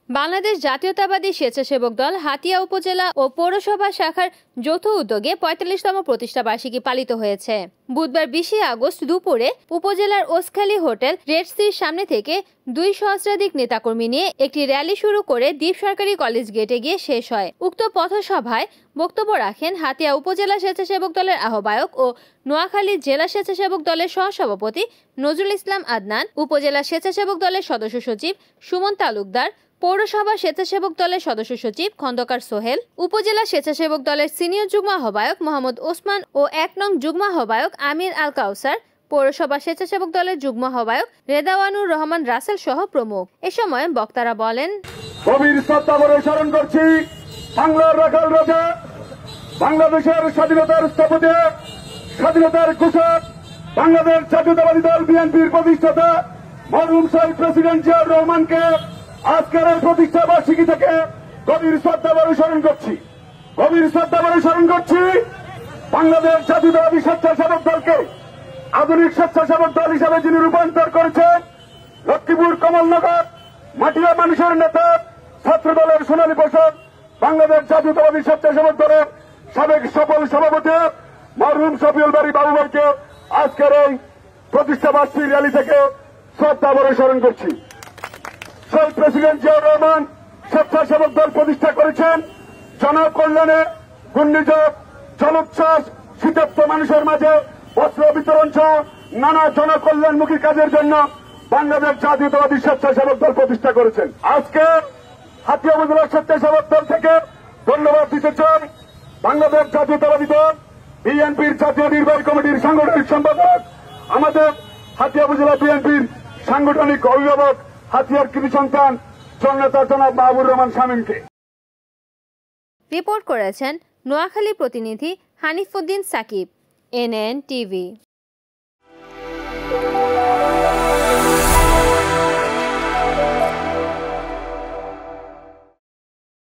বাংলাদেশ জাতীয়তাবাদী স্বেচ্ছাসেবক দল হাতিয়া উপজেলা ও পৌরসভা শাখার যৌথ উদ্যোগে ৪৫তম প্রতিষ্ঠা বার্ষিকী পালিত হয়েছে। বুধবার ২০ আগস্ট দুপুরে উপজেলার ওসখালী হোটেল রেড সির সামনে থেকে ২ সহস্রাধিক নেতাকর্মী নিয়ে একটি র্যালি শুরু করে দ্বীপ সরকারি কলেজ গেটে গিয়ে শেষ হয়। উক্ত পথসভায় বক্তব্য রাখেন হাতিয়া উপজেলা স্বেচ্ছাসেবক দলের আহ্বায়ক ও নোয়াখালী জেলা স্বেচ্ছাসেবক দলের সহসভাপতি নজরুল ইসলাম আদনান, উপজেলা স্বেচ্ছাসেবক দলের সদস্য সচিব সুমন তালুকদার, পৌরসভা স্বেচ্ছাসেবক দলের সদস্য সচিব খন্দকার সোহেল, উপজেলা স্বেচ্ছাসেবক দলের সিনিয়র যুগ্ম আহ্বায়ক মোহাম্মদ ওসমান ও ১ নং যুগ্ম আহ্বায়ক আমির আল কাউসার, পৌরসভা স্বেচ্ছাসেবক দলের যুগ্ম আহ্বায়ক রেদাওয়ানুর রহমান রাসেল সহ প্রমুখ। এ সময় বক্তারা বলেন, গভীর শ্রদ্ধা করে স্মরণ করছি বাংলার রাখাল রাজা, বাংলাদেশের স্বাধীনতার স্থপতি, স্বাধীনতার ঘোষক, বাংলাদেশ জাতীয়তাবাদী দল বিএনপির প্রতিষ্ঠাতা মরহুম শহীদ প্রেসিডেন্ট জিয়াউর রহমানকে আজকের এই প্রতিষ্ঠা বার্ষিকী থেকে গভীর শ্রদ্ধা করে স্মরণ করছি। গভীর শ্রদ্ধা করে স্মরণ করছি বাংলাদেশ জাতীয়তাবাদী স্বেচ্ছাসেবক দলকে আধুনিক স্বেচ্ছাসেবক দল হিসেবে যিনি রূপান্তর করেছেন, লক্ষ্মীপুর কমলনগর মাটিয়া মানুষের নেতা, ছাত্র দলের সোনালী পোশাক, বাংলাদেশ জাতীয়তাবাদী স্বেচ্ছাসেবক দলের সাবেক সফল সভাপতি মরহুম শফিউল বারী বাবু ভাইকে আজকের এই প্রতিষ্ঠা বার্ষিকী র্যালি থেকে শ্রদ্ধা করে স্মরণ করছি। শহীদ প্রেসিডেন্ট জিয়াউর রহমান স্বেচ্ছাসেবক দল প্রতিষ্ঠা করেছেন জনকল্যাণে, ঘূর্ণিঝড়, জলোচ্ছ্বাস, শীতার্ত মানুষের মাঝে বস্ত্র বিতরণ সহ নানা জনকল্যাণমুখী কাজের জন্য বাংলাদেশ জাতীয়তাবাদী স্বেচ্ছাসেবক দল প্রতিষ্ঠা করেছেন। আজকে হাতিয়া উপজেলা স্বেচ্ছাসেবক দল থেকে ধন্যবাদ দিতে চাই বাংলাদেশ জাতীয়তাবাদী দল বিএনপির জাতীয় নির্বাহী কমিটির সাংগঠনিক সম্পাদক, আমাদের হাতিয়া উপজেলা বিএনপির সাংগঠনিক অভিভাবক, হাতিয়ার কৃতি সন্তান জননেতা জনাব মাহবুবুর রহমান শামীমকে। রিপোর্ট করেছেন নোয়াখালী প্রতিনিধি হানিফউদ্দিন সাকিব, NN টিভি।